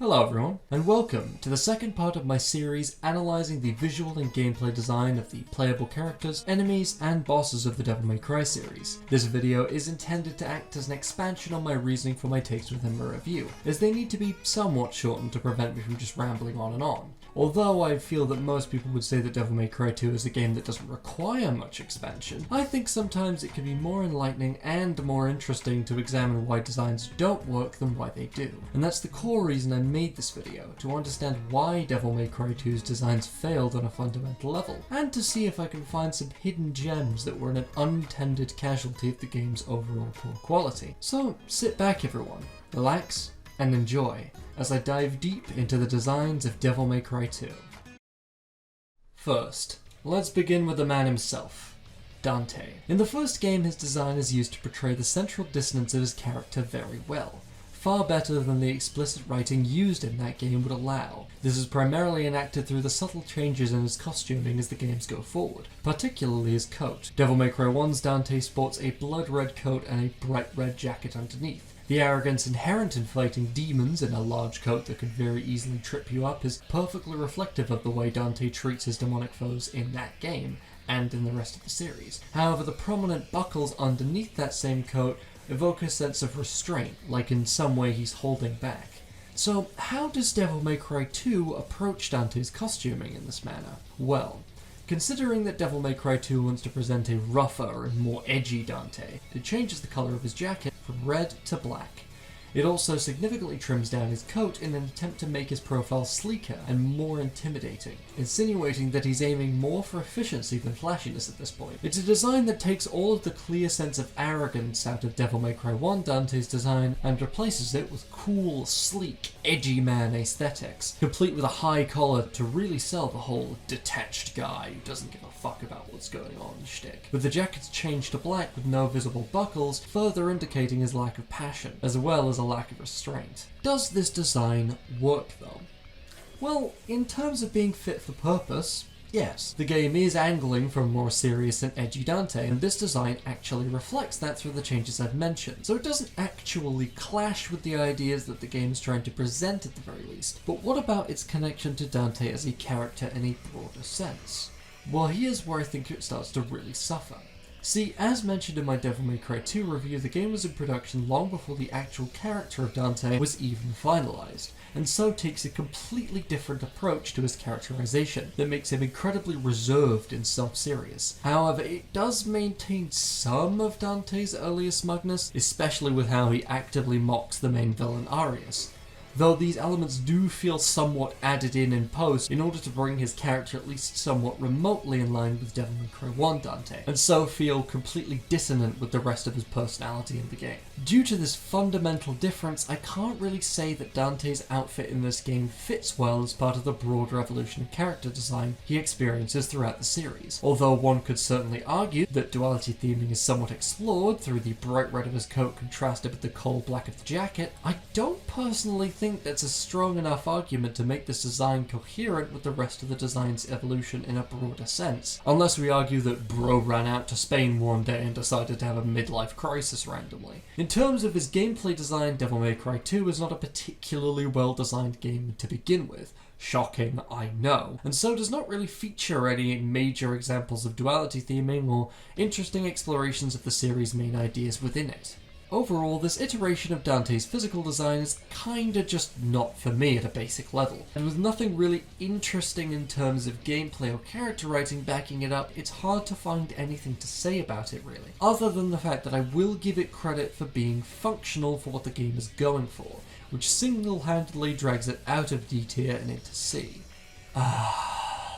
Hello everyone, and welcome to the second part of my series analysing the visual and gameplay design of the playable characters, enemies, and bosses of the Devilmaycry series. This video is intended to act as an expansion on my reasoning for my takes within my review, as they need to be somewhat shortened to prevent me from just rambling on and on. Although I feel that most people would say that Devilmaycry 2 is a game that doesn't require much expansion, I think sometimes it can be more enlightening and more interesting to examine why designs don't work than why they do. And that's the core reason I made this video, to understand why Devilmaycry 2's designs failed on a fundamental level, and to see if I can find some hidden gems that were an unintended casualty of the game's overall poor quality. So sit back everyone, relax, and enjoy as I dive deep into the designs of Devilmaycry 2. First, let's begin with the man himself, Dante. In the first game, his design is used to portray the central dissonance of his character very well, far better than the explicit writing used in that game would allow. This is primarily enacted through the subtle changes in his costuming as the games go forward, particularly his coat. Devilmaycry 1's Dante sports a blood red coat and a bright red jacket underneath. The arrogance inherent in fighting demons in a large coat that could very easily trip you up is perfectly reflective of the way Dante treats his demonic foes in that game, and in the rest of the series. However, the prominent buckles underneath that same coat evoke a sense of restraint, like in some way he's holding back. So, how does Devilmaycry 2 approach Dante's costuming in this manner? Well, considering that Devilmaycry 2 wants to present a rougher and more edgy Dante, it changes the colour of his jacket from red to black. It also significantly trims down his coat in an attempt to make his profile sleeker and more intimidating, insinuating that he's aiming more for efficiency than flashiness at this point. It's a design that takes all of the clear sense of arrogance out of Devilmaycry 1 Dante's design and replaces it with cool, sleek, edgy man aesthetics, complete with a high collar to really sell the whole detached guy who doesn't give a fuck about what's going on shtick. With the jackets changed to black with no visible buckles, further indicating his lack of passion, as well as a lack of restraint. Does this design work though? Well, in terms of being fit for purpose, yes. The game is angling for a more serious and edgy Dante, and this design actually reflects that through the changes I've mentioned, so it doesn't actually clash with the ideas that the game is trying to present at the very least. But what about its connection to Dante as a character in a broader sense? Well, here's where I think it starts to really suffer. See, as mentioned in my Devilmaycry 2 review, the game was in production long before the actual character of Dante was even finalised, and so takes a completely different approach to his characterization that makes him incredibly reserved and self-serious. However, it does maintain some of Dante's earlier smugness, especially with how he actively mocks the main villain Arius, though these elements do feel somewhat added in post in order to bring his character at least somewhat remotely in line with Devilmaycry 1 Dante, and so feel completely dissonant with the rest of his personality in the game. Due to this fundamental difference, I can't really say that Dante's outfit in this game fits well as part of the broader evolution in character design he experiences throughout the series. Although one could certainly argue that duality theming is somewhat explored through the bright red of his coat contrasted with the coal black of the jacket, I don't personally think that's a strong enough argument to make this design coherent with the rest of the design's evolution in a broader sense, unless we argue that bro ran out to Spain one day and decided to have a midlife crisis randomly. In terms of his gameplay design, Devilmaycry 2 is not a particularly well designed game to begin with. Shocking, I know, and so does not really feature any major examples of duality theming or interesting explorations of the series' main ideas within it. Overall, this iteration of Dante's physical design is kinda just not for me at a basic level, and with nothing really interesting in terms of gameplay or character writing backing it up, it's hard to find anything to say about it really, other than the fact that I will give it credit for being functional for what the game is going for, which single-handedly drags it out of D tier and into C.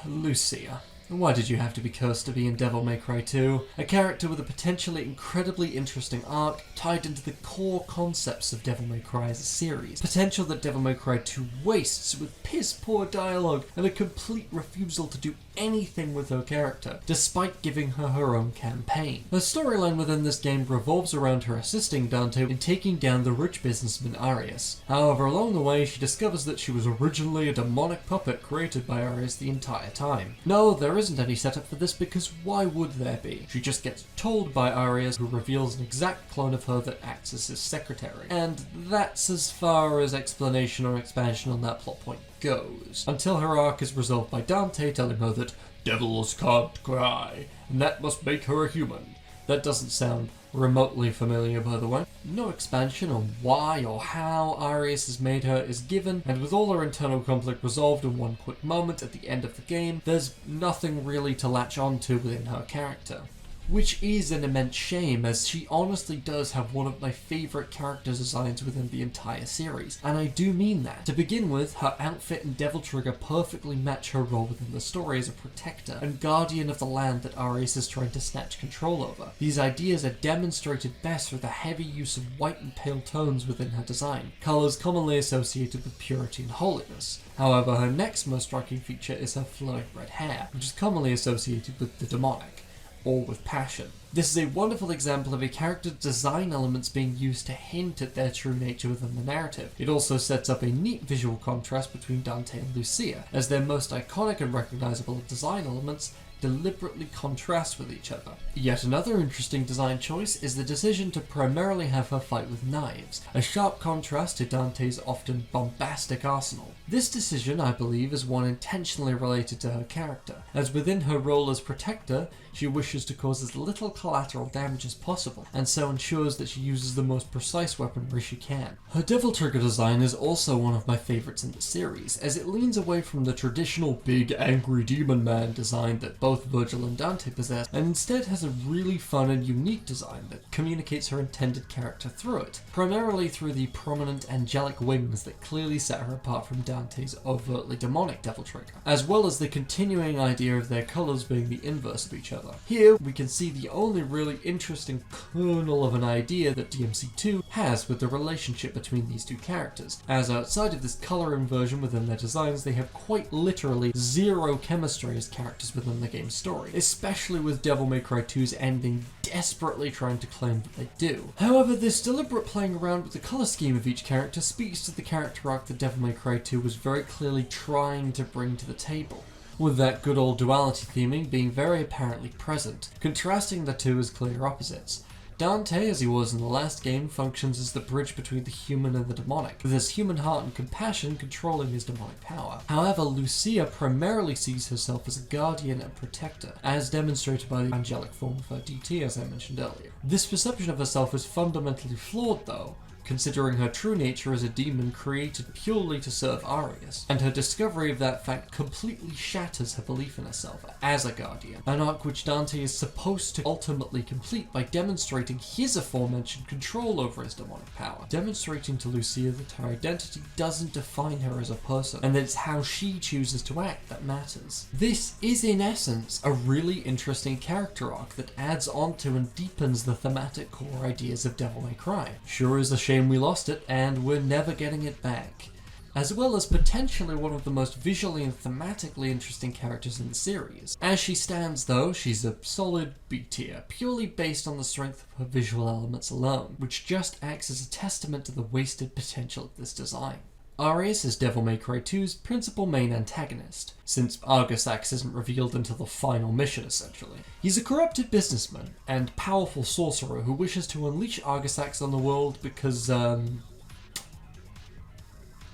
Lucia. Why did you have to be cursed to be in Devilmaycry 2? A character with a potentially incredibly interesting arc tied into the core concepts of Devilmaycry as a series. Potential that Devilmaycry 2 wastes with piss poor dialogue and a complete refusal to do anything with her character, despite giving her her own campaign. Her storyline within this game revolves around her assisting Dante in taking down the rich businessman Arius. However, along the way she discovers that she was originally a demonic puppet created by Arius the entire time. No, there isn't any setup for this because why would there be? She just gets told by Arius, who reveals an exact clone of her that acts as his secretary. And that's as far as explanation or expansion on that plot point goes, until her arc is resolved by Dante telling her that devils can't cry, and that must make her a human. That doesn't sound remotely familiar, by the way. No expansion on why or how Arius has made her is given, and with all her internal conflict resolved in one quick moment at the end of the game, there's nothing really to latch onto within her character. Which is an immense shame, as she honestly does have one of my favourite character designs within the entire series, and I do mean that. To begin with, her outfit and Devil Trigger perfectly match her role within the story as a protector and guardian of the land that Arius is trying to snatch control over. These ideas are demonstrated best through the heavy use of white and pale tones within her design, colours commonly associated with purity and holiness. However, her next most striking feature is her flowing red hair, which is commonly associated with the demonic, or with passion. This is a wonderful example of a character's design elements being used to hint at their true nature within the narrative. It also sets up a neat visual contrast between Dante and Lucia, as their most iconic and recognizable design elements deliberately contrast with each other. Yet another interesting design choice is the decision to primarily have her fight with knives, a sharp contrast to Dante's often bombastic arsenal. This decision, I believe, is one intentionally related to her character, as within her role as protector, she wishes to cause as little collateral damage as possible, and so ensures that she uses the most precise weaponry she can. Her Devil Trigger design is also one of my favourites in the series, as it leans away from the traditional big angry demon man design that both Virgil and Dante possess, and instead has a really fun and unique design that communicates her intended character through it, primarily through the prominent angelic wings that clearly set her apart from Dante's overtly demonic Devil Trigger, as well as the continuing idea of their colours being the inverse of each other. Here, we can see the only really interesting kernel of an idea that DMC2 has with the relationship between these two characters, as outside of this colour inversion within their designs, they have quite literally zero chemistry as characters within the game's story, especially with Devilmaycry 2's ending desperately trying to claim that they do. However, this deliberate playing around with the colour scheme of each character speaks to the character arc that Devilmaycry 2 was very clearly trying to bring to the table, with that good old duality theming being very apparently present, contrasting the two as clear opposites. Dante, as he was in the last game, functions as the bridge between the human and the demonic, with his human heart and compassion controlling his demonic power. However, Lucia primarily sees herself as a guardian and protector, as demonstrated by the angelic form of her DT, as I mentioned earlier. This perception of herself is fundamentally flawed, though, considering her true nature as a demon created purely to serve Arius, and her discovery of that fact completely shatters her belief in herself as a guardian, an arc which Dante is supposed to ultimately complete by demonstrating his aforementioned control over his demonic power, demonstrating to Lucia that her identity doesn't define her as a person, and that it's how she chooses to act that matters. This is in essence a really interesting character arc that adds onto and deepens the thematic core ideas of Devilmaycry. Sure is a shame we lost it, and we're never getting it back. As well as potentially one of the most visually and thematically interesting characters in the series. As she stands though, she's a solid B tier, purely based on the strength of her visual elements alone, which just acts as a testament to the wasted potential of this design. Arius is Devilmaycry 2's principal main antagonist, since Argosax isn't revealed until the final mission essentially. He's a corrupted businessman and powerful sorcerer who wishes to unleash Argosax on the world because,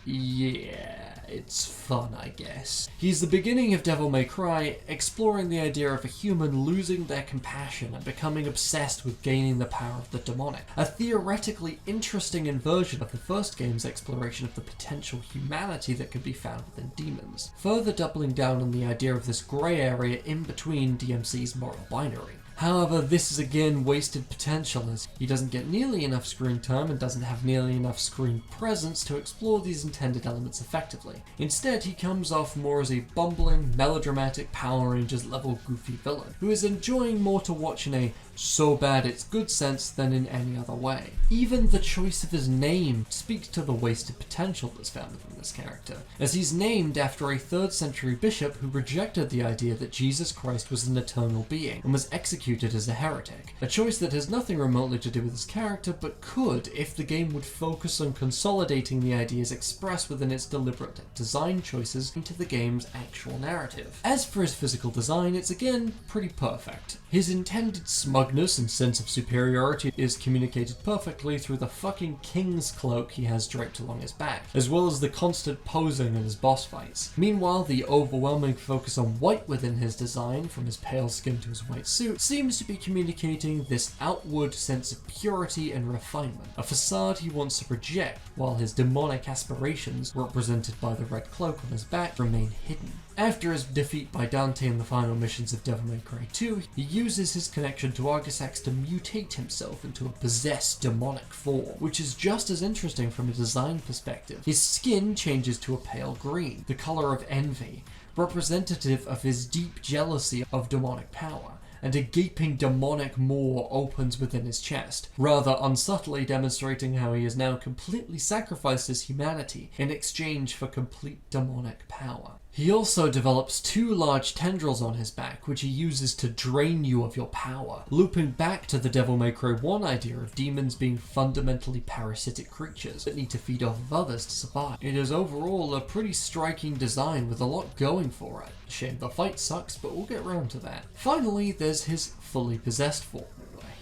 yeah, it's fun, I guess. He's the beginning of Devilmaycry, exploring the idea of a human losing their compassion and becoming obsessed with gaining the power of the demonic, a theoretically interesting inversion of the first game's exploration of the potential humanity that could be found within demons, further doubling down on the idea of this grey area in between DMC's moral binary. However, this is again wasted potential, as he doesn't get nearly enough screen time and doesn't have nearly enough screen presence to explore these intended elements effectively. Instead, he comes off more as a bumbling, melodramatic Power Rangers level goofy villain, who is enjoying more to watch in a so bad it's good sense than in any other way. Even the choice of his name speaks to the wasted potential that's found within this character, as he's named after a 3rd century bishop who rejected the idea that Jesus Christ was an eternal being and was executed as a heretic, a choice that has nothing remotely to do with his character but could if the game would focus on consolidating the ideas expressed within its deliberate design choices into the game's actual narrative. As for his physical design, it's again pretty perfect. His intended smugness and sense of superiority is communicated perfectly through the fucking king's cloak he has draped along his back, as well as the constant posing in his boss fights. Meanwhile, the overwhelming focus on white within his design, from his pale skin to his white suit, seems to be communicating this outward sense of purity and refinement, a facade he wants to project, while his demonic aspirations, represented by the red cloak on his back, remain hidden. After his defeat by Dante in the final missions of Devilmaycry 2, he uses his connection to Argosax to mutate himself into a possessed demonic form, which is just as interesting from a design perspective. His skin changes to a pale green, the colour of envy, representative of his deep jealousy of demonic power, and a gaping demonic maw opens within his chest, rather unsubtly demonstrating how he has now completely sacrificed his humanity in exchange for complete demonic power. He also develops 2 large tendrils on his back, which he uses to drain you of your power, looping back to the Devilmaycry 1 idea of demons being fundamentally parasitic creatures that need to feed off of others to survive. It is overall a pretty striking design with a lot going for it. Shame the fight sucks, but we'll get round to that. Finally, there's his fully possessed form.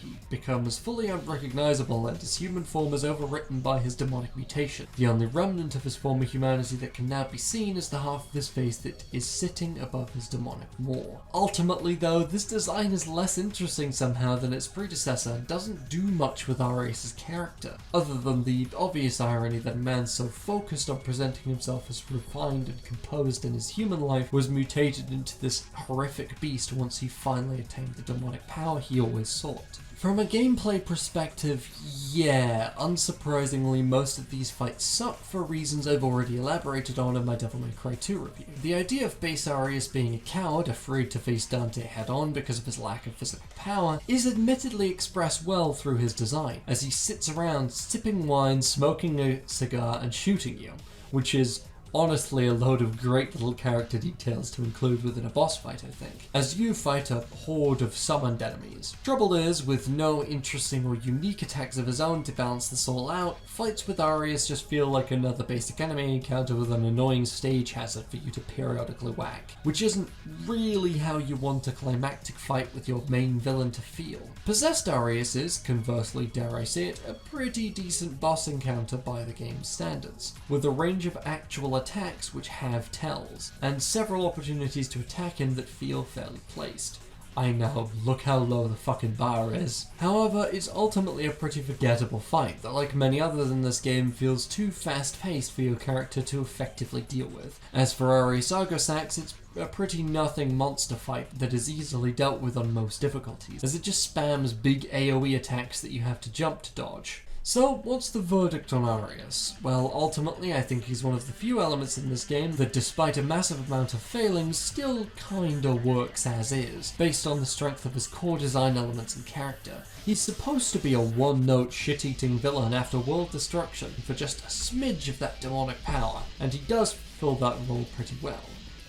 He becomes fully unrecognizable and his human form is overwritten by his demonic mutation. The only remnant of his former humanity that can now be seen is the half of his face that is sitting above his demonic maw. Ultimately though, this design is less interesting somehow than its predecessor and doesn't do much with Arius' character, other than the obvious irony that a man so focused on presenting himself as refined and composed in his human life was mutated into this horrific beast once he finally attained the demonic power he always sought. From a gameplay perspective, yeah, unsurprisingly most of these fights suck for reasons I've already elaborated on in my Devilmaycry 2 review. The idea of base Arius being a coward afraid to face Dante head-on because of his lack of physical power is admittedly expressed well through his design, as he sits around sipping wine, smoking a cigar and shooting you, which is honestly a load of great little character details to include within a boss fight, I think, as you fight a horde of summoned enemies. Trouble is, with no interesting or unique attacks of his own to balance this all out, fights with Arius just feel like another basic enemy encounter with an annoying stage hazard for you to periodically whack, which isn't really how you want a climactic fight with your main villain to feel. Possessed Arius is, conversely dare I say it, a pretty decent boss encounter by the game's standards, with a range of actual attacks which have tells, and several opportunities to attack him that feel fairly placed. I know, look how low the fucking bar is. However, it's ultimately a pretty forgettable fight that, like many others in this game, feels too fast-paced for your character to effectively deal with. As for Arius Argosax, it's a pretty nothing monster fight that is easily dealt with on most difficulties, as it just spams big AoE attacks that you have to jump to dodge. So, what's the verdict on Arius? Well, ultimately I think he's one of the few elements in this game that, despite a massive amount of failings, still kinda works as is, based on the strength of his core design elements and character. He's supposed to be a one-note shit-eating villain after world destruction for just a smidge of that demonic power, and he does fill that role pretty well.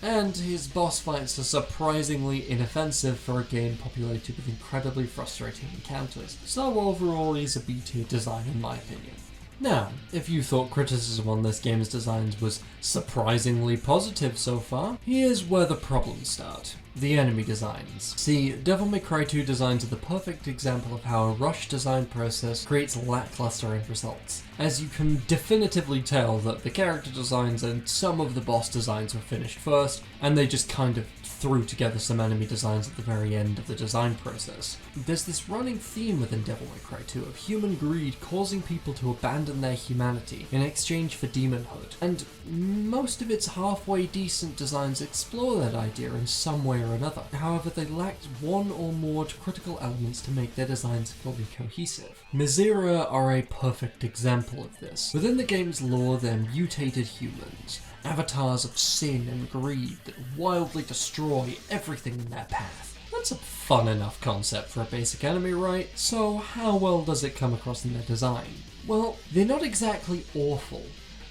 And his boss fights are surprisingly inoffensive for a game populated with incredibly frustrating encounters, so overall he's a B-tier design in my opinion. Now, if you thought criticism on this game's designs was surprisingly positive so far, here's where the problems start. The enemy designs. See, Devilmaycry 2 designs are the perfect example of how a rushed design process creates lackluster end results, as you can definitively tell that the character designs and some of the boss designs were finished first, and they just kind of threw together some enemy designs at the very end of the design process. There's this running theme within Devilmaycry 2 of human greed causing people to abandon their humanity in exchange for demonhood, and most of its halfway decent designs explore that idea in some way or another. However, they lacked one or more critical elements to make their designs fully cohesive. Msira are a perfect example of this. Within the game's lore, they're mutated humans, avatars of sin and greed that wildly destroy everything in their path. that's a fun enough concept for a basic enemy, right? So how well does it come across in their design? Well, they're not exactly awful.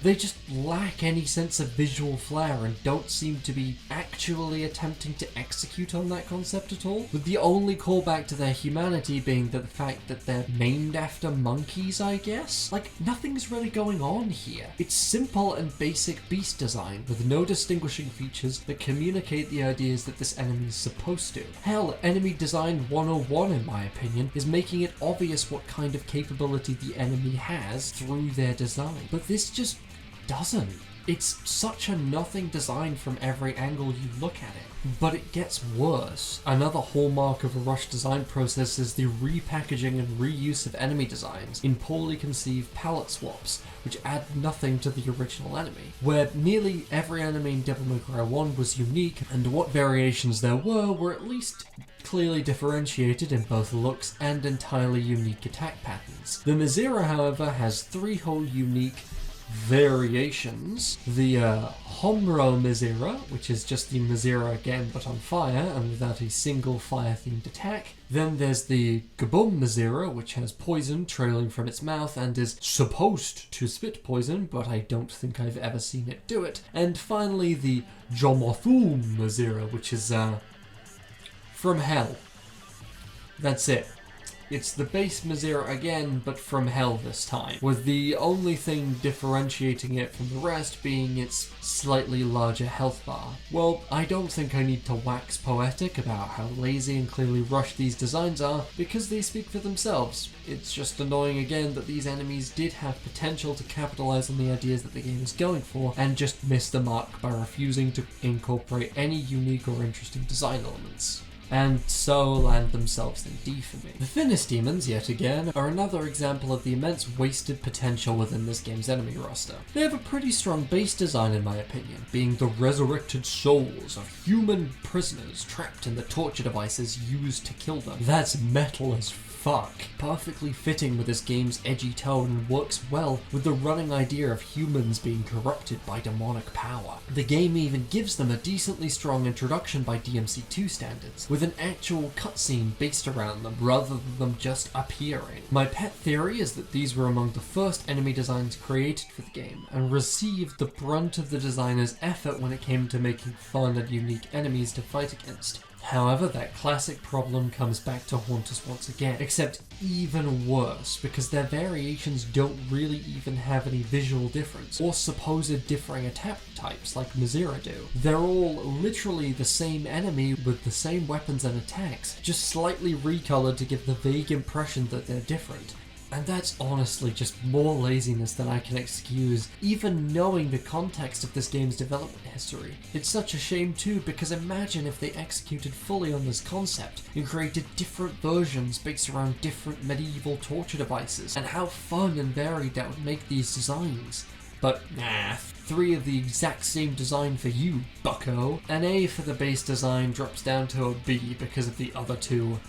They just lack any sense of visual flair and don't seem to be actually attempting to execute on that concept at all, with the only callback to their humanity being the fact that they're named after monkeys, I guess? Like, nothing's really going on here. It's simple and basic beast design with no distinguishing features that communicate the ideas that this enemy is supposed to. Hell, enemy design 101 in my opinion is making it obvious what kind of capability the enemy has through their design. But this just doesn't. It's such a nothing design from every angle you look at it. But it gets worse. Another hallmark of a rushed design process is the repackaging and reuse of enemy designs in poorly conceived palette swaps, which add nothing to the original enemy. Where nearly every enemy in Devilmaycry 1 was unique, and what variations there were at least clearly differentiated in both looks and entirely unique attack patterns. The Msira, however, has 3 whole unique variations. The Homro Msira, which is just the Msira again but on fire and without a single fire-themed attack. Then there's the Gabum Msira, which has poison trailing from its mouth and is supposed to spit poison, but I don't think I've ever seen it do it. And finally the Jomothum Msira, which is from hell. That's it. It's the base Msira again, but from hell this time, with the only thing differentiating it from the rest being its slightly larger health bar. Well, I don't think I need to wax poetic about how lazy and clearly rushed these designs are, because they speak for themselves. It's just annoying again that these enemies did have potential to capitalize on the ideas that the game is going for, and just missed the mark by refusing to incorporate any unique or interesting design elements. And so land themselves in D for me. The Finis Demons, yet again, are another example of the immense wasted potential within this game's enemy roster. They have a pretty strong base design in my opinion, being the resurrected souls of human prisoners trapped in the torture devices used to kill them. That's metal as fuck, perfectly fitting with this game's edgy tone and works well with the running idea of humans being corrupted by demonic power. The game even gives them a decently strong introduction by DMC2 standards, with an actual cutscene based around them rather than them just appearing. My pet theory is that these were among the first enemy designs created for the game, and received the brunt of the designer's effort when it came to making fun and unique enemies to fight against. However, that classic problem comes back to haunt us once again, except even worse, because their variations don't really even have any visual difference, or supposed differing attack types like Msira do. They're all literally the same enemy with the same weapons and attacks, just slightly recolored to give the vague impression that they're different. And that's honestly just more laziness than I can excuse, even knowing the context of this game's development history. It's such a shame too, because imagine if they executed fully on this concept and created different versions based around different medieval torture devices, and how fun and varied that would make these designs. But nah, 3 of the exact same design for you, bucko. An A for the base design drops down to a B because of the other 2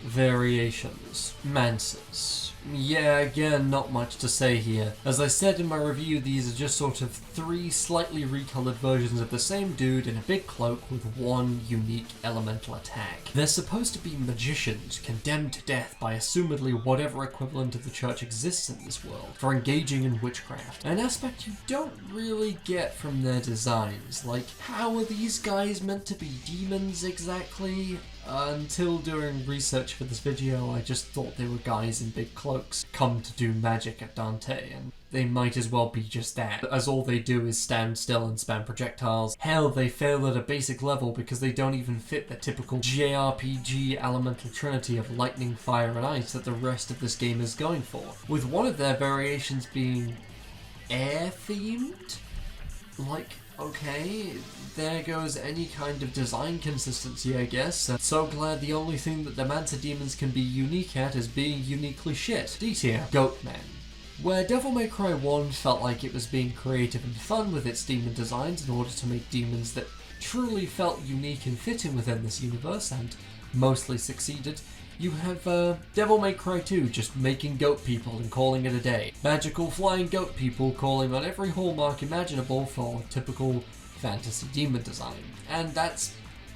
variations. Mancers. Yeah, again, not much to say here. As I said in my review, these are just sort of 3 slightly recolored versions of the same dude in a big cloak with 1 unique elemental attack. They're supposed to be magicians, condemned to death by assumedly whatever equivalent of the church exists in this world, for engaging in witchcraft, an aspect you don't really get from their designs. Like, how are these guys meant to be demons exactly? Until doing research for this video, I just thought they were guys in big cloaks come to do magic at Dante, and they might as well be just that, as all they do is stand still and spam projectiles. Hell, they fail at a basic level because they don't even fit the typical JRPG elemental trinity of lightning, fire, and ice that the rest of this game is going for, with one of their variations being air-themed? Like, okay, there goes any kind of design consistency, I guess. I'm so glad the only thing that the Mancers demons can be unique at is being uniquely shit. D tier, Goatmen. Where Devilmaycry 1 felt like it was being creative and fun with its demon designs in order to make demons that truly felt unique and fitting within this universe, and mostly succeeded, you have Devilmaycry 2 just making goat people and calling it a day. Magical flying goat people calling on every hallmark imaginable for typical fantasy demon design. And that's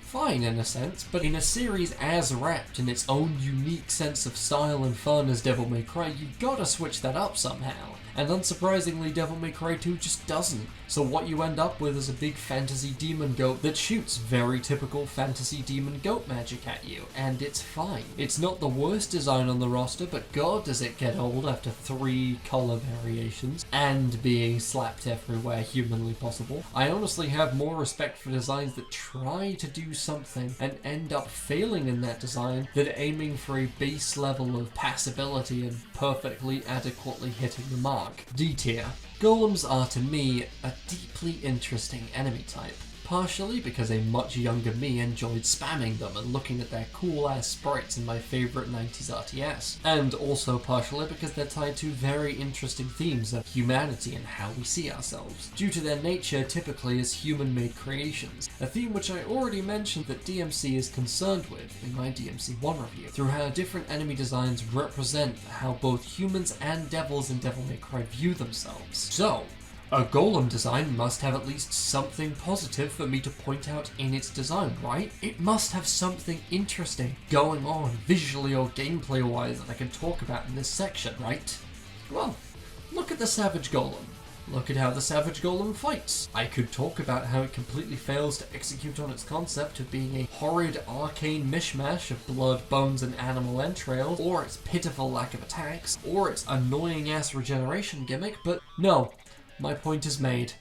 fine in a sense, but in a series as wrapped in its own unique sense of style and fun as Devilmaycry, you gotta switch that up somehow. And unsurprisingly, Devilmaycry 2 just doesn't. So what you end up with is a big fantasy demon goat that shoots very typical fantasy demon goat magic at you, and it's fine. It's not the worst design on the roster, but god does it get old after 3 colour variations, and being slapped everywhere humanly possible. I honestly have more respect for designs that try to do something and end up failing in that design than aiming for a base level of passability and perfectly adequately hitting the mark. D tier. Golems are to me a deeply interesting enemy type. Partially because a much younger me enjoyed spamming them and looking at their cool ass sprites in my favourite 90s RTS. And also partially because they're tied to very interesting themes of humanity and how we see ourselves, due to their nature typically as human-made creations, a theme which I already mentioned that DMC is concerned with in my DMC 1 review, through how different enemy designs represent how both humans and devils in Devilmaycry view themselves. So, a golem design must have at least something positive for me to point out in its design, right? It must have something interesting going on visually or gameplay wise that I can talk about in this section, right? Well, look at the Savage Golem. Look at how the Savage Golem fights. I could talk about how it completely fails to execute on its concept of being a horrid arcane mishmash of blood, bones and animal entrails, or its pitiful lack of attacks, or its annoying ass regeneration gimmick, but no. My point is made.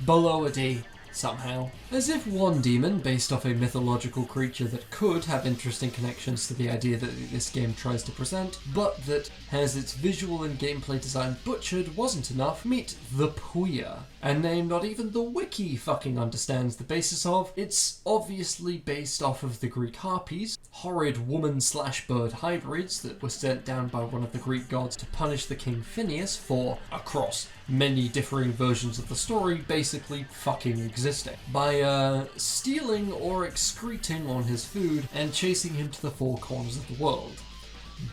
Below a D, somehow. As if one demon, based off a mythological creature that could have interesting connections to the idea that this game tries to present, but that has its visual and gameplay design butchered, wasn't enough, meet the Puia. A name not even the wiki fucking understands the basis of. It's obviously based off of the Greek harpies, horrid woman-slash-bird hybrids that were sent down by one of the Greek gods to punish the king Phineas for, across many differing versions of the story, basically fucking existing, by stealing or excreting on his food and chasing him to the four corners of the world.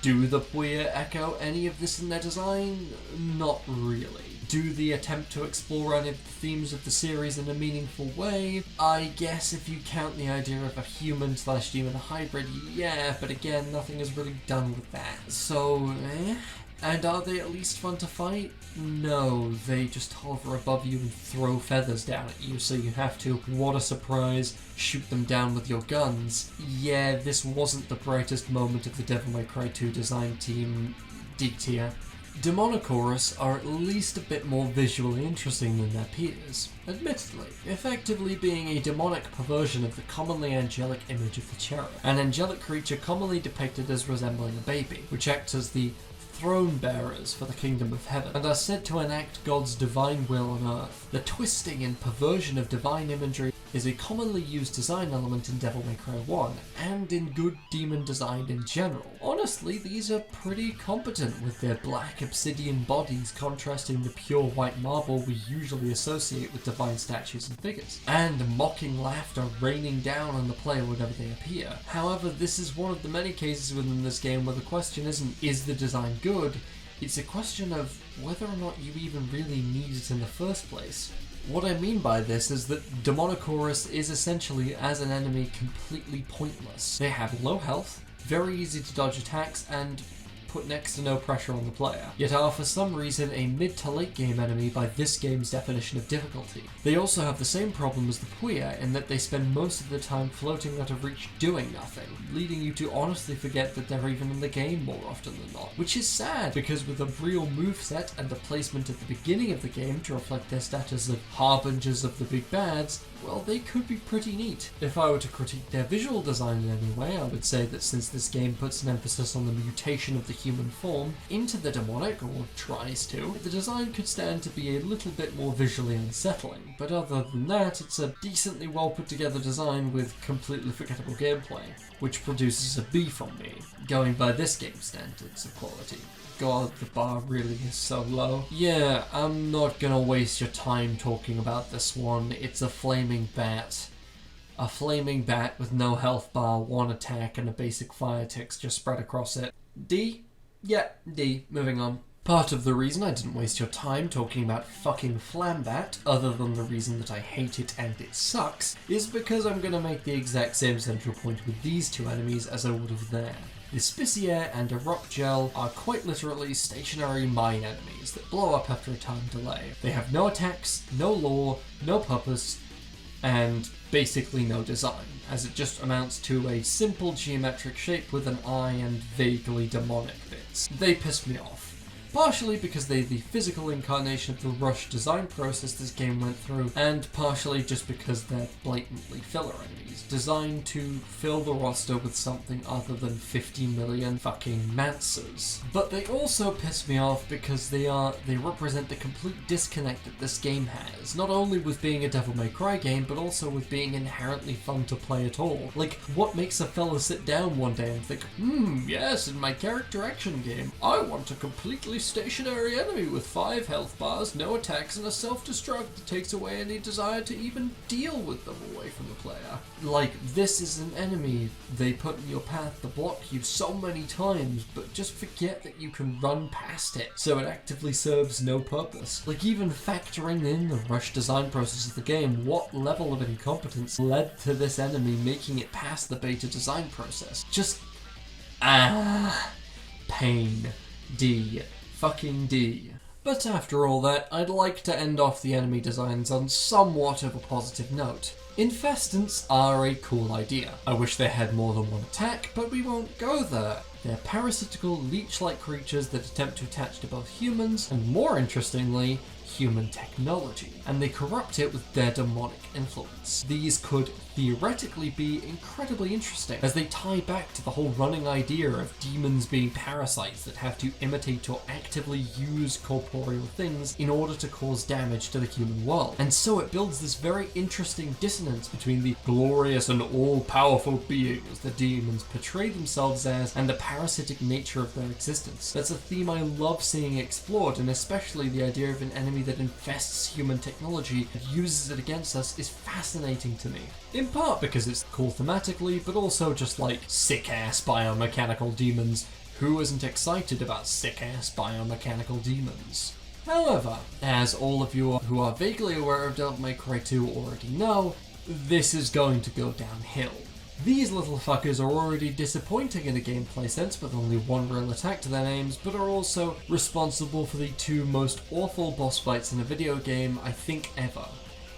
Do the Puia echo any of this in their design? Not really. Do they attempt to explore any of the themes of the series in a meaningful way? I guess if you count the idea of a human/demon hybrid, yeah, but again, nothing is really done with that. So, And are they at least fun to fight? No, they just hover above you and throw feathers down at you, so you have to, what a surprise, shoot them down with your guns. Yeah, this wasn't the brightest moment of the Devilmaycry 2 design team. D tier. Demonochorus are at least a bit more visually interesting than their peers, admittedly, effectively being a demonic perversion of the commonly angelic image of the cherub, an angelic creature commonly depicted as resembling a baby, which acts as the throne bearers for the kingdom of heaven, and are said to enact God's divine will on earth. The twisting and perversion of divine imagery is a commonly used design element in Devilmaycry 1, and in good demon design in general. Honestly, these are pretty competent, with their black obsidian bodies contrasting the pure white marble we usually associate with divine statues and figures, and mocking laughter raining down on the player whenever they appear. However, this is one of the many cases within this game where the question isn't, is the design good? It's a question of whether or not you even really need it in the first place. What I mean by this is that Demonochorus is essentially, as an enemy, completely pointless. They have low health, very easy to dodge attacks, and put next to no pressure on the player, yet are for some reason a mid to late game enemy by this game's definition of difficulty. They also have the same problem as the Puia in that they spend most of the time floating out of reach doing nothing, leading you to honestly forget that they're even in the game more often than not, which is sad because with a real moveset and the placement at the beginning of the game to reflect their status of harbingers of the big bads, well, they could be pretty neat. If I were to critique their visual design in any way, I would say that since this game puts an emphasis on the mutation of the human form into the demonic, or tries to, the design could stand to be a little bit more visually unsettling, but other than that, it's a decently well put together design with completely forgettable gameplay, which produces a B from me, going by this game's standards of quality. God, the bar really is so low. Yeah, I'm not gonna waste your time talking about this one. It's a flaming bat. A flaming bat with no health bar, one attack, and a basic fire texture spread across it. D? Yeah, D. Moving on. Part of the reason I didn't waste your time talking about fucking Flambat, other than the reason that I hate it and it sucks, is because I'm going to make the exact same central point with these two enemies as I would have there. The Spicere and Erupt Gel are quite literally stationary mine enemies that blow up after a time delay. They have no attacks, no lore, no purpose, and basically no design, as it just amounts to a simple geometric shape with an eye and vaguely demonic bits. They piss me off. Partially because they're the physical incarnation of the rushed design process this game went through, and partially just because they're blatantly filler enemies, designed to fill the roster with something other than 50 million fucking Mancers. But they also piss me off because they represent the complete disconnect that this game has, not only with being a Devilmaycry game, but also with being inherently fun to play at all. Like, what makes a fella sit down one day and think, yes, in my character action game, I want a completely stationary enemy with 5 health bars, no attacks, and a self-destruct that takes away any desire to even deal with them away from the player. Like, this is an enemy they put in your path to block you so many times, but just forget that you can run past it, so it actively serves no purpose. Like, even factoring in the rush design process of the game, what level of incompetence led to this enemy making it past the beta design process? Just, pain. D. Fucking D. But after all that, I'd like to end off the enemy designs on somewhat of a positive note. Infestants are a cool idea. I wish they had more than one attack, but we won't go there. They're parasitical, leech-like creatures that attempt to attach to both humans, and more interestingly, human technology, and they corrupt it with their demonic influence. These could theoretically be incredibly interesting, as they tie back to the whole running idea of demons being parasites that have to imitate or actively use corporeal things in order to cause damage to the human world. And so it builds this very interesting dissonance between the glorious and all-powerful beings the demons portray themselves as and the parasitic nature of their existence. That's a theme I love seeing explored, and especially the idea of an enemy that infests human technology and uses it against us is fascinating to me. In part because it's cool thematically, but also just like sick-ass biomechanical demons. Who isn't excited about sick-ass biomechanical demons? However, as all of you who are vaguely aware of Devilmaycry 2 already know, this is going to go downhill. These little fuckers are already disappointing in a gameplay sense with only one real attack to their names, but are also responsible for the 2 most awful boss fights in a video game I think ever.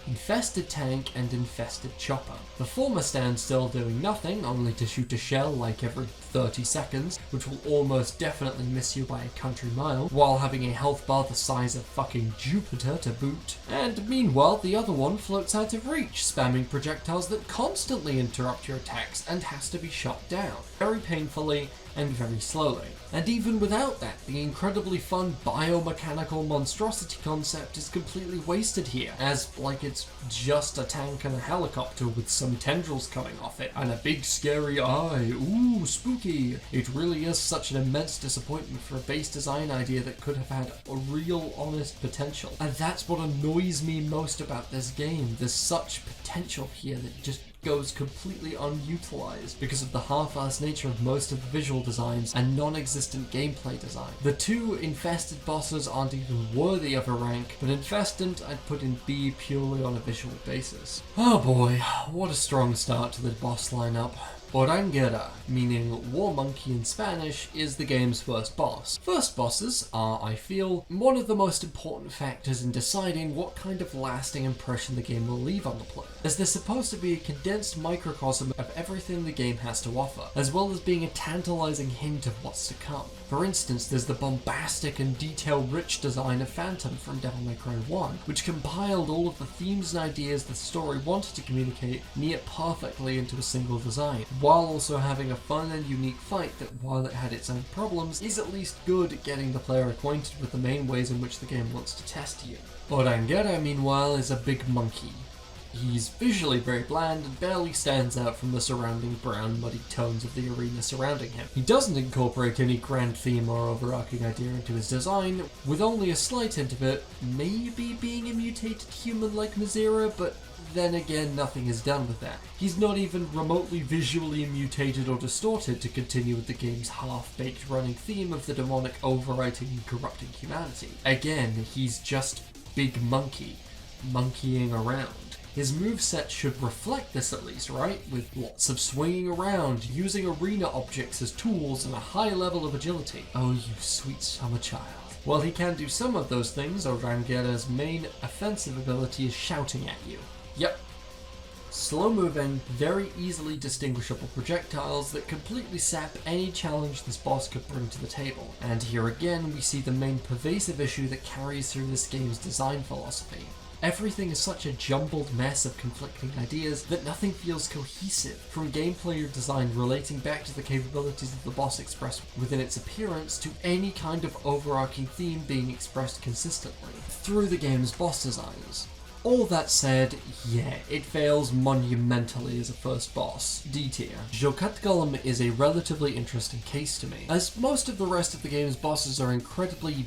Infested Tank and Infested Chopper. The former stands still doing nothing, only to shoot a shell like every 30 seconds, which will almost definitely miss you by a country mile, while having a health bar the size of fucking Jupiter to boot. And meanwhile, the other one floats out of reach, spamming projectiles that constantly interrupt your attacks and has to be shot down, very painfully and very slowly. And even without that, the incredibly fun biomechanical monstrosity concept is completely wasted here, as like it's just a tank and a helicopter with some tendrils coming off it, and a big scary eye. Ooh, spooky! It really is such an immense disappointment for a base design idea that could have had a real honest potential. And that's what annoys me most about this game. There's such potential here that just goes completely unutilized because of the half-assed nature of most of the visual designs and non-existent gameplay design. The 2 infested bosses aren't even worthy of a rank, but Infestant I'd put in B purely on a visual basis. Oh boy, what a strong start to the boss lineup. Orranguerra, meaning War Monkey in Spanish, is the game's first boss. First bosses are, I feel, one of the most important factors in deciding what kind of lasting impression the game will leave on the player, as they're supposed to be a condensed microcosm of everything the game has to offer, as well as being a tantalizing hint of what's to come. For instance, there's the bombastic and detail-rich design of Phantom from Devilmaycry 1, which compiled all of the themes and ideas the story wanted to communicate near perfectly into a single design, while also having a fun and unique fight that, while it had its own problems, is at least good at getting the player acquainted with the main ways in which the game wants to test you. Orranguerra, meanwhile, is a big monkey. He's visually very bland and barely stands out from the surrounding brown, muddy tones of the arena surrounding him. He doesn't incorporate any grand theme or overarching idea into his design, with only a slight hint of it maybe being a mutated human like Msira, but then again nothing is done with that. He's not even remotely visually mutated or distorted to continue with the game's half-baked running theme of the demonic overwriting and corrupting humanity. Again, he's just big monkey, monkeying around. His moveset should reflect this at least, right? With lots of swinging around, using arena objects as tools, and a high level of agility. Oh, you sweet summer child. While he can do some of those things, Orranguerra's main offensive ability is shouting at you. Yep. Slow-moving, very easily distinguishable projectiles that completely sap any challenge this boss could bring to the table. And here again, we see the main pervasive issue that carries through this game's design philosophy. Everything is such a jumbled mess of conflicting ideas that nothing feels cohesive, from gameplay or design relating back to the capabilities of the boss expressed within its appearance to any kind of overarching theme being expressed consistently through the game's boss designs. All that said, yeah, it fails monumentally as a first boss, D tier. Jokatgulm is a relatively interesting case to me, as most of the rest of the game's bosses are incredibly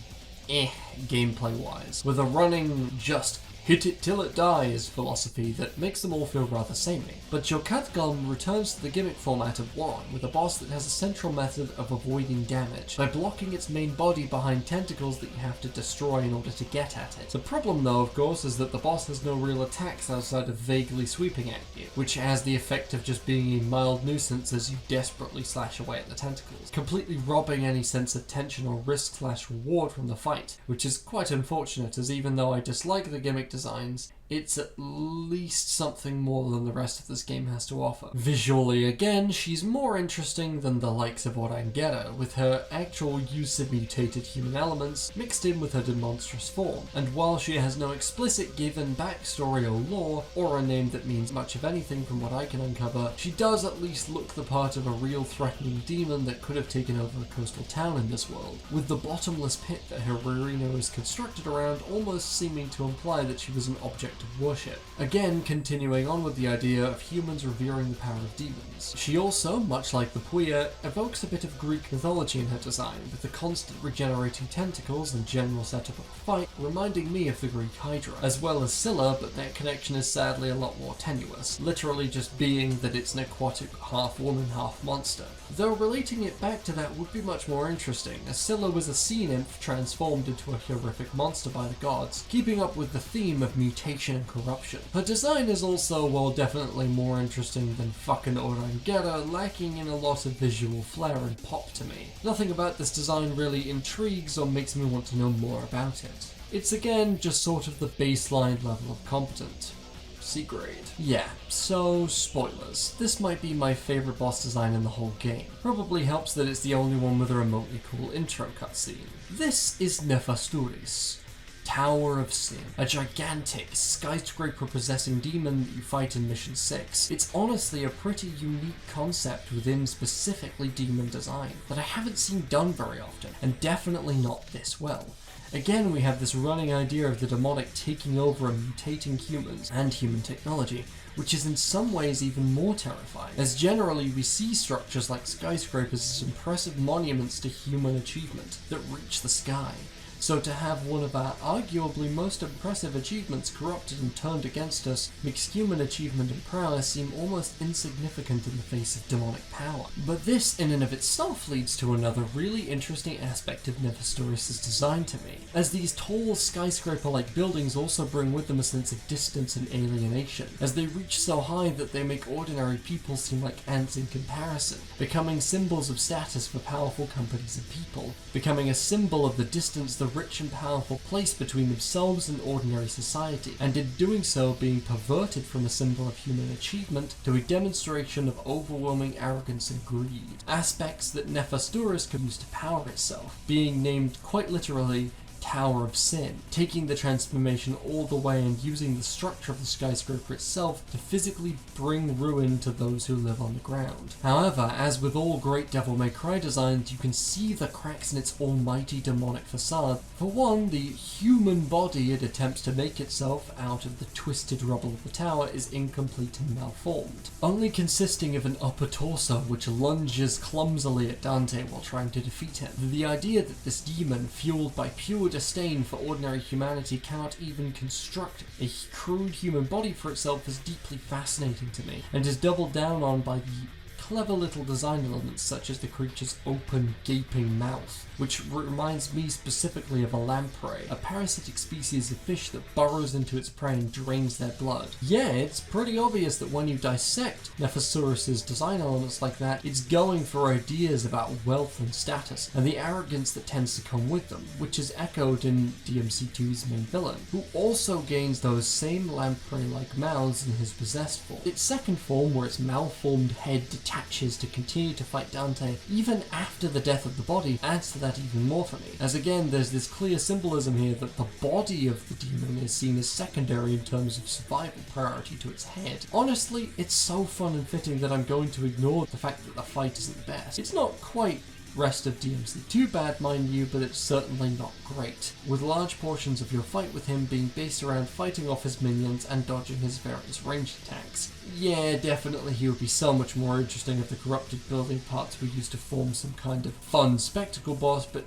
gameplay-wise, with a running just hit it till it dies philosophy that makes them all feel rather samey. But Jokatgulm returns to the gimmick format of 1, with a boss that has a central method of avoiding damage, by blocking its main body behind tentacles that you have to destroy in order to get at it. The problem though, of course, is that the boss has no real attacks outside of vaguely sweeping at you, which has the effect of just being a mild nuisance as you desperately slash away at the tentacles, completely robbing any sense of tension or risk/reward from the fight, which is quite unfortunate, as even though I dislike the gimmick designs, it's at least something more than the rest of this game has to offer. Visually, again, she's more interesting than the likes of Orranguerra, with her actual use of mutated human elements mixed in with her demonstrous form. And while she has no explicit given backstory or lore, or a name that means much of anything from what I can uncover, she does at least look the part of a real threatening demon that could have taken over a coastal town in this world, with the bottomless pit that her arena is constructed around almost seeming to imply that she was an object of worship. Again, continuing on with the idea of humans revering the power of demons. She also, much like the Puia, evokes a bit of Greek mythology in her design, with the constant regenerating tentacles and general setup of the fight reminding me of the Greek Hydra, as well as Scylla, but that connection is sadly a lot more tenuous, literally just being that it's an aquatic half-woman, half-monster. Though relating it back to that would be much more interesting, as Scylla was a sea nymph transformed into a horrific monster by the gods, keeping up with the theme of mutation and corruption. Her design is also, well, definitely more interesting than fucking Orranguerra, lacking in a lot of visual flair and pop to me. Nothing about this design really intrigues or makes me want to know more about it. It's again just sort of the baseline level of competent. C grade. Yeah, so spoilers. This might be my favourite boss design in the whole game. Probably helps that it's the only one with a remotely cool intro cutscene. This is Nefasturris, Tower of Sin, a gigantic, skyscraper-possessing demon that you fight in Mission 6. It's honestly a pretty unique concept within specifically demon design that I haven't seen done very often, and definitely not this well. Again, we have this running idea of the demonic taking over and mutating humans and human technology, which is in some ways even more terrifying, as generally we see structures like skyscrapers as impressive monuments to human achievement that reach the sky. So to have one of our arguably most impressive achievements corrupted and turned against us makes human achievement and prowess seem almost insignificant in the face of demonic power. But this in and of itself leads to another really interesting aspect of Nefasturris' design to me, as these tall skyscraper-like buildings also bring with them a sense of distance and alienation, as they reach so high that they make ordinary people seem like ants in comparison, becoming symbols of status for powerful companies and people, becoming a symbol of the distance the rich and powerful place between themselves and ordinary society, and in doing so being perverted from a symbol of human achievement to a demonstration of overwhelming arrogance and greed. Aspects that Nefasturris could use to power itself, being named quite literally Tower of Sin, taking the transformation all the way and using the structure of the skyscraper itself to physically bring ruin to those who live on the ground. However, as with all great Devilmaycry designs, you can see the cracks in its almighty demonic facade. For one, the human body it attempts to make itself out of the twisted rubble of the tower is incomplete and malformed, only consisting of an upper torso which lunges clumsily at Dante while trying to defeat him. The idea that this demon, fueled by pure disdain for ordinary humanity cannot even construct a crude human body for itself is deeply fascinating to me, and is doubled down on by the clever little design elements such as the creature's open, gaping mouth, which reminds me specifically of a lamprey, a parasitic species of fish that burrows into its prey and drains their blood. Yeah, it's pretty obvious that when you dissect Nefasturris' design elements like that, it's going for ideas about wealth and status, and the arrogance that tends to come with them, which is echoed in DMC2's main villain, who also gains those same lamprey-like mouths in his possessed form. Its second form, where its malformed head detaches to continue to fight Dante even after the death of the body, adds to that even more for me, as again there's this clear symbolism here that the body of the demon is seen as secondary in terms of survival priority to its head. Honestly, it's so fun and fitting that I'm going to ignore the fact that the fight isn't the best. It's not quite rest of DMC too bad, mind you, but it's certainly not great, with large portions of your fight with him being based around fighting off his minions and dodging his various ranged attacks. Yeah, definitely he would be so much more interesting if the corrupted building parts were used to form some kind of fun spectacle boss, but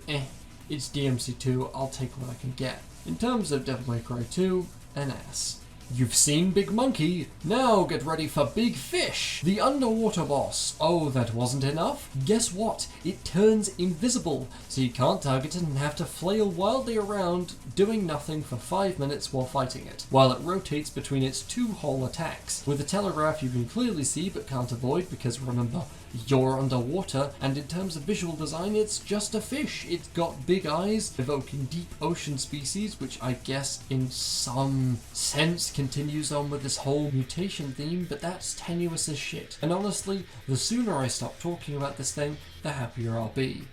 it's DMC2, I'll take what I can get. In terms of Devilmaycry 2, an ass. You've seen Big Monkey, now get ready for Big Fish, the underwater boss. Oh, that wasn't enough? Guess what? It turns invisible, so you can't target it and have to flail wildly around, doing nothing for 5 minutes while fighting it, while it rotates between its two whole attacks. With a telegraph you can clearly see but can't avoid because remember, you're underwater, and in terms of visual design it's just a fish. It's got big eyes, evoking deep ocean species, which I guess in some sense continues on with this whole mutation theme, but that's tenuous as shit. And honestly, the sooner I stop talking about this thing, the happier I'll be.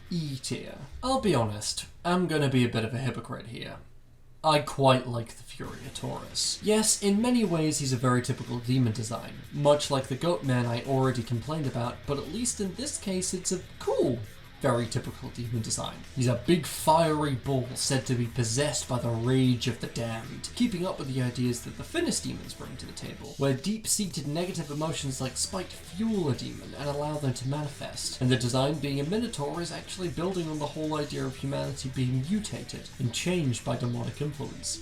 E tier. I'll be honest, I'm gonna be a bit of a hypocrite here. I quite like the Furiataurus. Yes, in many ways he's a very typical demon design, much like the goat man I already complained about, but at least in this case it's a cool, very typical demon design. He's a big fiery bull said to be possessed by the rage of the damned, keeping up with the ideas that the Finis Demons bring to the table, where deep-seated negative emotions like spite fuel a demon and allow them to manifest, and the design being a minotaur is actually building on the whole idea of humanity being mutated and changed by demonic influence.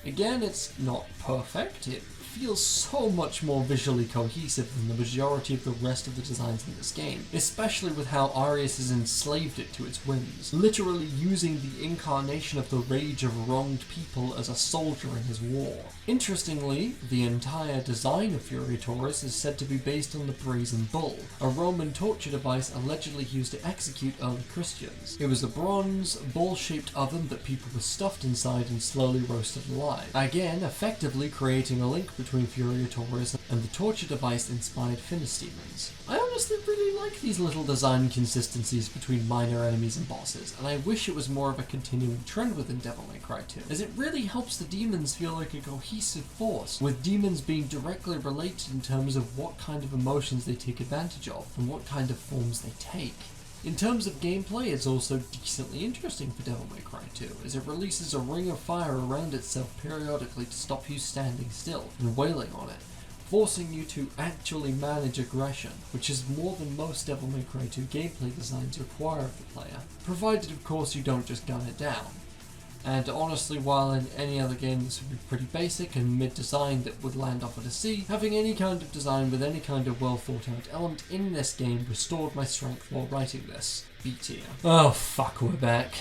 Again, it's not perfect, it feels so much more visually cohesive than the majority of the rest of the designs in this game, especially with how Arius has enslaved it to its whims, literally using the incarnation of the rage of wronged people as a soldier in his war. Interestingly, the entire design of Furiataurus is said to be based on the Brazen Bull, a Roman torture device allegedly used to execute early Christians. It was a bronze, bull-shaped oven that people were stuffed inside and slowly roasted alive, again effectively creating a link between Furiataurus and the torture device-inspired Finis Demons. I honestly really like these little design consistencies between minor enemies and bosses, and I wish it was more of a continuing trend within Devilmaycry 2, as it really helps the demons feel like a cohesive force, with demons being directly related in terms of what kind of emotions they take advantage of, and what kind of forms they take. In terms of gameplay, it's also decently interesting for Devilmaycry 2, as it releases a ring of fire around itself periodically to stop you standing still and wailing on it, forcing you to actually manage aggression, which is more than most Devilmaycry 2 gameplay designs require of the player, provided of course you don't just gun it down. And honestly, while in any other game this would be pretty basic and mid-design that would land off at a C, having any kind of design with any kind of well thought out element in this game restored my strength while writing this. B tier. Oh fuck, we're back.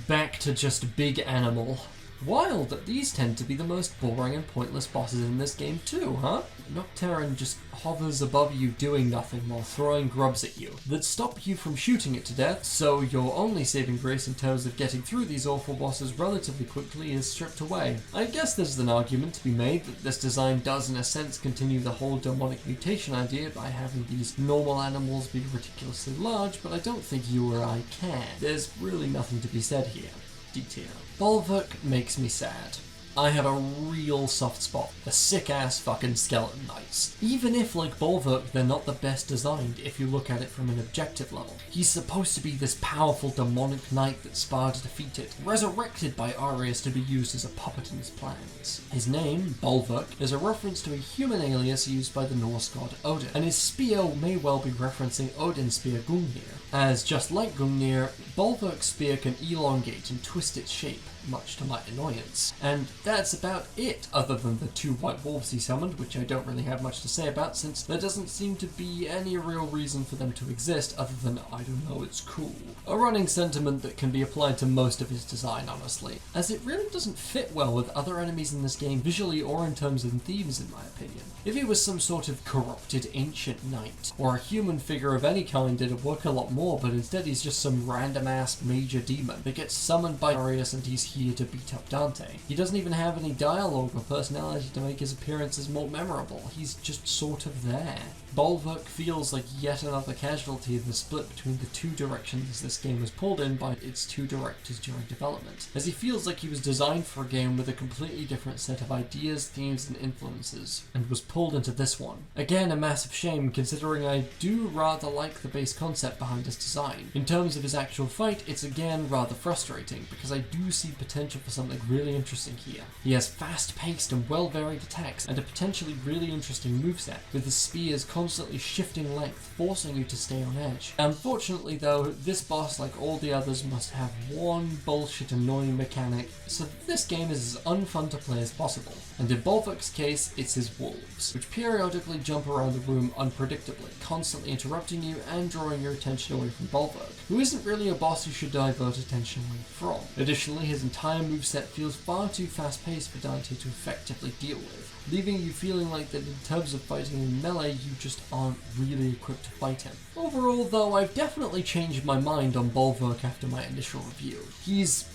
Back to just big animal. Wild that these tend to be the most boring and pointless bosses in this game too, huh? Noctpteran just hovers above you doing nothing while throwing grubs at you that stop you from shooting it to death, so your only saving grace in terms of getting through these awful bosses relatively quickly is stripped away. I guess there's an argument to be made that this design does in a sense continue the whole demonic mutation idea by having these normal animals be ridiculously large, but I don't think you or I can. There's really nothing to be said here. D tier. Bolverk makes me sad. I have a real soft spot for sick-ass fucking skeleton knights. Even if, like Bolverk, they're not the best designed if you look at it from an objective level. He's supposed to be this powerful demonic knight that Sparta defeated, resurrected by Arius to be used as a puppet in his plans. His name, Bolverk, is a reference to a human alias used by the Norse god Odin, and his spear may well be referencing Odin's spear Gungnir, as just like Gungnir, Bolverk's spear can elongate and twist its shape, much to my annoyance. And that's about it, other than the 2 white wolves he summoned, which I don't really have much to say about since there doesn't seem to be any real reason for them to exist other than, I don't know, it's cool. A running sentiment that can be applied to most of his design, honestly, as it really doesn't fit well with other enemies in this game visually or in terms of themes, in my opinion. If he was some sort of corrupted ancient knight, or a human figure of any kind, it'd work a lot more, but instead he's just some random-ass major demon that gets summoned by Arius and he's here to beat up Dante. He doesn't even have any dialogue or personality to make his appearances more memorable. He's just sort of there. Bolverk feels like yet another casualty in the split between the 2 directions this game was pulled in by its 2 directors during development, as he feels like he was designed for a game with a completely different set of ideas, themes, and influences, and was pulled into this one. Again, a massive shame, considering I do rather like the base concept behind his design. In terms of his actual fight, it's again rather frustrating, because I do see potential for something really interesting here. He has fast-paced and well-varied attacks, and a potentially really interesting moveset, with his spears constantly shifting length, forcing you to stay on edge. Unfortunately though, this boss, like all the others, must have one bullshit annoying mechanic, so this game is as unfun to play as possible. And in Bolverk's case, it's his wolves, which periodically jump around the room unpredictably, constantly interrupting you and drawing your attention away from Bolverk, who isn't really a boss you should divert attention away from. Additionally, his entire moveset feels far too fast-paced for Dante to effectively deal with, leaving you feeling like that in terms of fighting in melee, you just aren't really equipped to fight him. Overall though, I've definitely changed my mind on Bolverk after my initial review. He's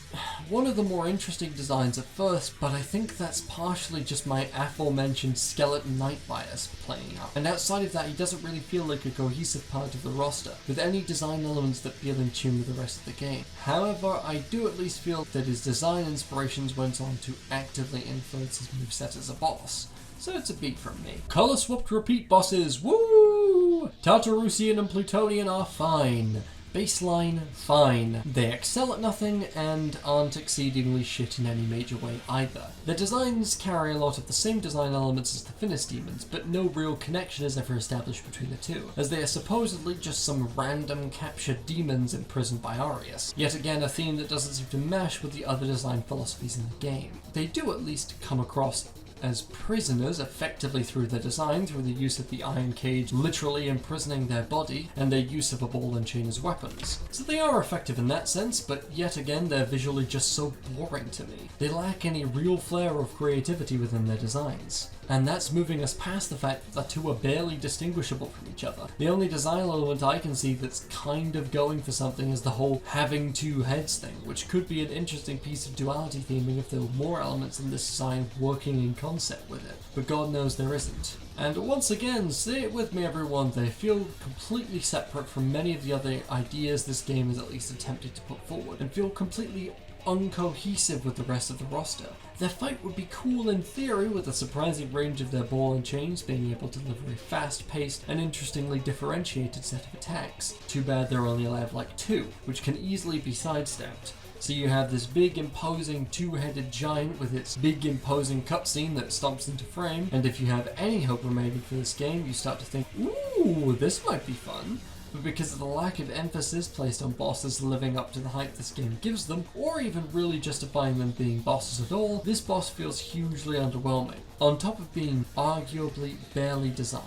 one of the more interesting designs at first, but I think that's partially just my aforementioned skeleton knight bias playing up. And outside of that, he doesn't really feel like a cohesive part of the roster, with any design elements that feel in tune with the rest of the game. However, I do at least feel that his design inspirations went on to actively influence his moveset as a boss. So it's a beat from me. Color swapped repeat bosses, woo! Tartasrussian and Plutonian are fine. Baseline, fine. They excel at nothing and aren't exceedingly shit in any major way either. Their designs carry a lot of the same design elements as the Finis Demons, but no real connection is ever established between the two, as they are supposedly just some random captured demons imprisoned by Arius. Yet again, a theme that doesn't seem to mesh with the other design philosophies in the game. They do at least come across as prisoners, effectively through their design, through the use of the iron cage literally imprisoning their body, and their use of a ball and chain as weapons. So they are effective in that sense, but yet again they're visually just so boring to me. They lack any real flair of creativity within their designs. And that's moving us past the fact that the two are barely distinguishable from each other. The only design element I can see that's kind of going for something is the whole having 2 heads thing, which could be an interesting piece of duality theming if there were more elements in this design working in concept with it, but God knows there isn't. And once again, say it with me everyone, they feel completely separate from many of the other ideas this game has at least attempted to put forward, and feel completely uncohesive with the rest of the roster. Their fight would be cool in theory, with a surprising range of their ball and chains being able to deliver a fast-paced and interestingly differentiated set of attacks. Too bad they're only allowed like 2, which can easily be sidestepped. So you have this big imposing 2-headed giant with its big imposing cutscene that stomps into frame, and if you have any hope remaining for this game, you start to think, ooh, this might be fun. But because of the lack of emphasis placed on bosses living up to the hype this game gives them, or even really justifying them being bosses at all, this boss feels hugely underwhelming, on top of being arguably barely designed.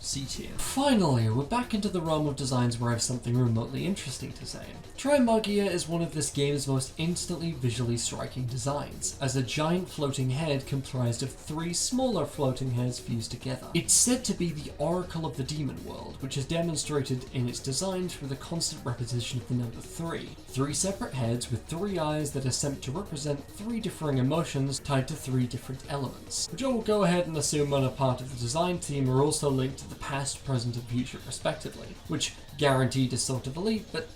C tier. Finally, we're back into the realm of designs where I have something remotely interesting to say. Trismagia is one of this game's most instantly visually striking designs, as a giant floating head comprised of 3 smaller floating heads fused together. It's said to be the oracle of the demon world, which is demonstrated in its design through the constant repetition of the number 3. 3 separate heads with 3 eyes that are sent to represent 3 differing emotions tied to 3 different elements, which I will go ahead and assume on a part of the design team are also linked to the past, present, and future respectively, which guaranteed is sort of elite, but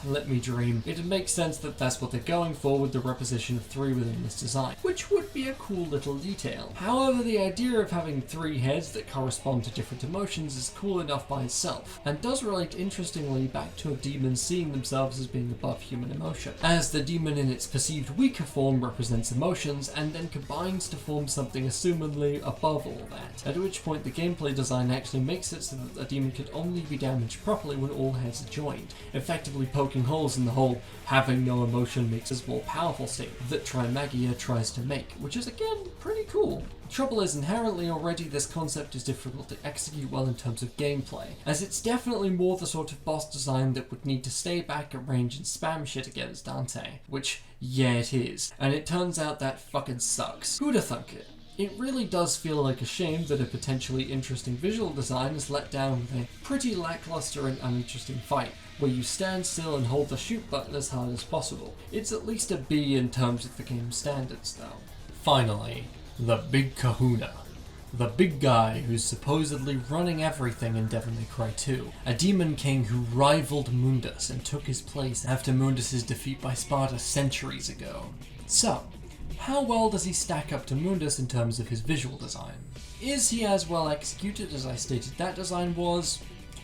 let me dream. It makes sense that that's what they're going for with the reposition of 3 within this design, which would be a cool little detail. However, the idea of having 3 heads that correspond to different emotions is cool enough by itself, and does relate interestingly back to a demon seeing themselves as being above human emotion, as the demon in its perceived weaker form represents emotions, and then combines to form something assumedly above all that, at which point the gameplay design actually makes it so that the demon can only be damaged properly when all heads are joined, effectively poking holes in the whole having no emotion makes us more powerful statement that Trismagia tries to make, which is again pretty cool. Trouble is, inherently already this concept is difficult to execute well in terms of gameplay, as it's definitely more the sort of boss design that would need to stay back at range and spam shit against Dante, which, yeah it is, and it turns out that fucking sucks. Who'da thunk it? It really does feel like a shame that a potentially interesting visual design is let down with a pretty lackluster and uninteresting fight, where you stand still and hold the shoot button as hard as possible. It's at least a B in terms of the game's standards though. Finally, the Big Kahuna. The big guy who's supposedly running everything in Devilmaycry 2. A demon king who rivaled Mundus and took his place after Mundus' defeat by Sparta centuries ago. So, how well does he stack up to Mundus in terms of his visual design? Is he as well executed as I stated that design was?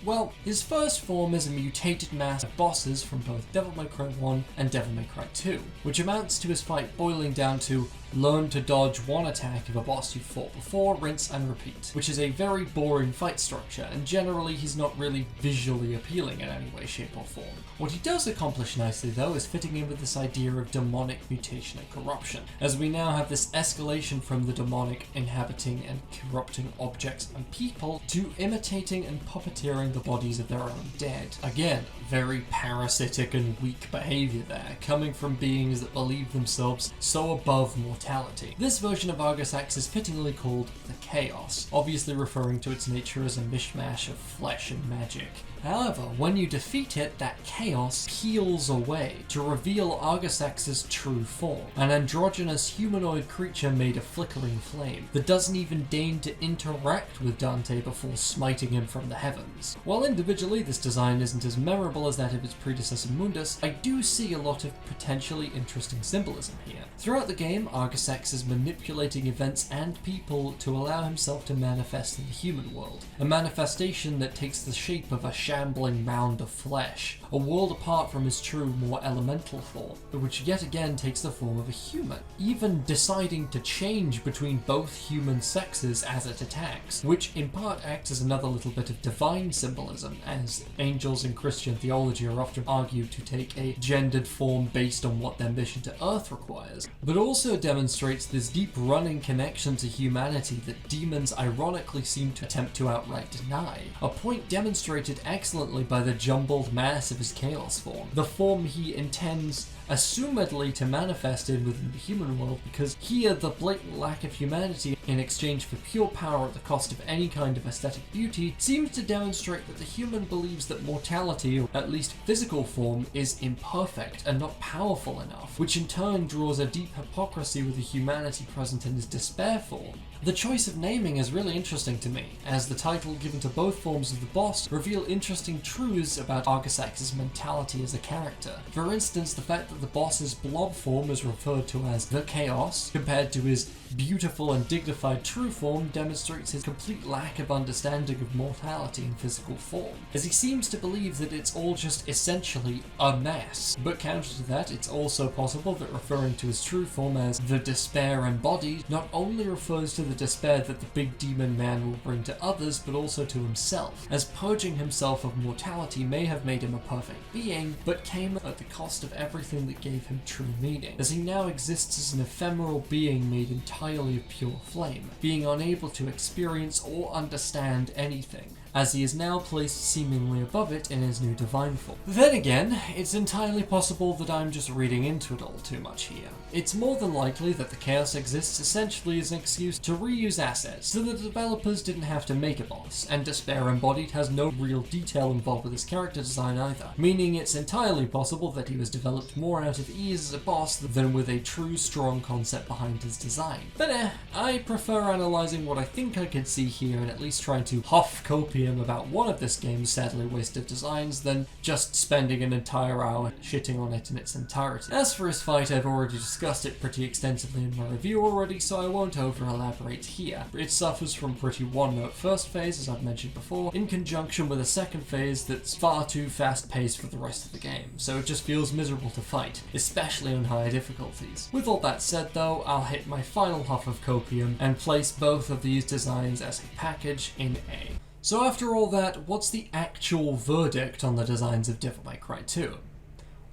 Well, his first form is a mutated mass of bosses from both Devilmaycry 1 and Devilmaycry 2, which amounts to his fight boiling down to learn to dodge one attack of a boss you've fought before, rinse and repeat, which is a very boring fight structure, and generally he's not really visually appealing in any way, shape or form. What he does accomplish nicely though is fitting in with this idea of demonic mutation and corruption, as we now have this escalation from the demonic inhabiting and corrupting objects and people to imitating and puppeteering the bodies of their own dead. Again, very parasitic and weak behaviour there, coming from beings that believe themselves so above mortality. This version of Argosax is fittingly called the Chaos, obviously referring to its nature as a mishmash of flesh and magic. However, when you defeat it, that chaos peels away to reveal Argosax's true form, an androgynous humanoid creature made of flickering flame that doesn't even deign to interact with Dante before smiting him from the heavens. While individually this design isn't as memorable as that of its predecessor Mundus, I do see a lot of potentially interesting symbolism here. Throughout the game, Argosax is manipulating events and people to allow himself to manifest in the human world, a manifestation that takes the shape of a shambling mound of flesh, a world apart from his true, more elemental form, which yet again takes the form of a human, even deciding to change between both human sexes as it attacks, which in part acts as another little bit of divine symbolism, as angels in Christian theology are often argued to take a gendered form based on what their mission to Earth requires, but also demonstrates this deep running connection to humanity that demons ironically seem to attempt to outright deny, a point demonstrated excellently by the jumbled mass of his chaos form, the form he intends assumedly to manifest in within the human world, because here the blatant lack of humanity in exchange for pure power at the cost of any kind of aesthetic beauty seems to demonstrate that the human believes that mortality, or at least physical form, is imperfect and not powerful enough, which in turn draws a deep hypocrisy with the humanity present in his despair form. The choice of naming is really interesting to me, as the title given to both forms of the boss reveal interesting truths about Argosax's mentality as a character. For instance, the fact that the boss's blob form is referred to as the Chaos, compared to his beautiful and dignified true form, demonstrates his complete lack of understanding of mortality in physical form, as he seems to believe that it's all just essentially a mess. But counter to that, it's also possible that referring to his true form as the Despair embodied not only refers to the despair that the big demon man will bring to others, but also to himself, as purging himself of mortality may have made him a perfect being, but came at the cost of everything that gave him true meaning, as he now exists as an ephemeral being made entirely of pure flame, being unable to experience or understand anything, as he is now placed seemingly above it in his new divine form. Then again, it's entirely possible that I'm just reading into it all too much here. It's more than likely that the Chaos exists essentially as an excuse to reuse assets, so that the developers didn't have to make a boss, and Despair Embodied has no real detail involved with his character design either, meaning it's entirely possible that he was developed more out of ease as a boss than with a true strong concept behind his design. But I prefer analysing what I think I can see here and at least trying to huff copium about one of this game's sadly wasted designs than just spending an entire hour shitting on it in its entirety. As for his fight, I've already discussed it pretty extensively in my review already, so I won't over-elaborate here. It suffers from pretty one-note first phase, as I've mentioned before, in conjunction with a second phase that's far too fast-paced for the rest of the game, so it just feels miserable to fight, especially on higher difficulties. With all that said though, I'll hit my final huff of copium and place both of these designs as a package in A. So after all that, what's the actual verdict on the designs of Devilmaycry 2?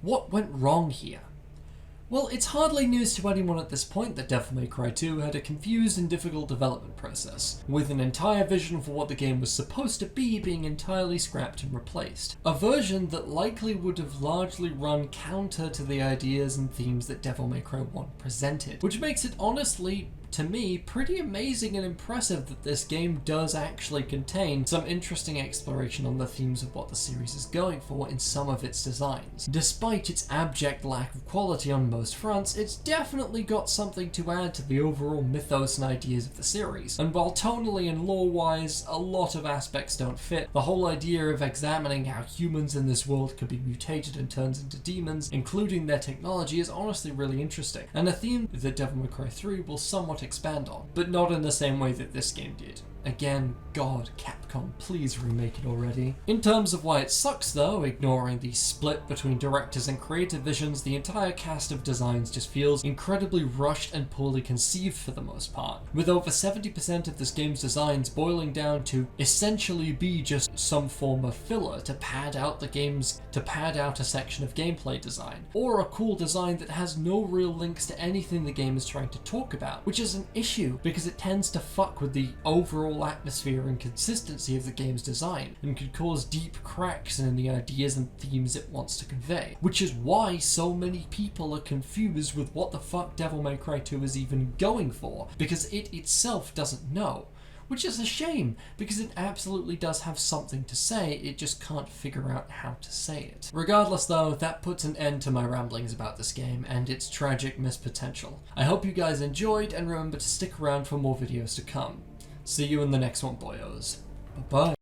What went wrong here? Well, it's hardly news to anyone at this point that Devilmaycry 2 had a confused and difficult development process, with an entire vision for what the game was supposed to be being entirely scrapped and replaced. A version that likely would have largely run counter to the ideas and themes that Devilmaycry 1 presented, which makes it honestly, to me, pretty amazing and impressive that this game does actually contain some interesting exploration on the themes of what the series is going for in some of its designs. Despite its abject lack of quality on most fronts, it's definitely got something to add to the overall mythos and ideas of the series, and while tonally and lore-wise a lot of aspects don't fit, the whole idea of examining how humans in this world could be mutated and turned into demons, including their technology, is honestly really interesting, and a theme that Devilmaycry 3 will somewhat expand on, but not in the same way that this game did. Again, God, Capcom, please remake it already. In terms of why it sucks though, ignoring the split between directors and creative visions, the entire cast of designs just feels incredibly rushed and poorly conceived for the most part, with over 70% of this game's designs boiling down to essentially be just some form of filler to pad out a section of gameplay design, or a cool design that has no real links to anything the game is trying to talk about, which is an issue because it tends to fuck with the overall atmosphere and consistency of the game's design, and could cause deep cracks in the ideas and themes it wants to convey, which is why so many people are confused with what the fuck Devilmaycry 2 is even going for, because it itself doesn't know. Which is a shame, because it absolutely does have something to say, it just can't figure out how to say it. Regardless though, that puts an end to my ramblings about this game and its tragic missed potential. I hope you guys enjoyed, and remember to stick around for more videos to come. See you in the next one, boyos. Bye-bye.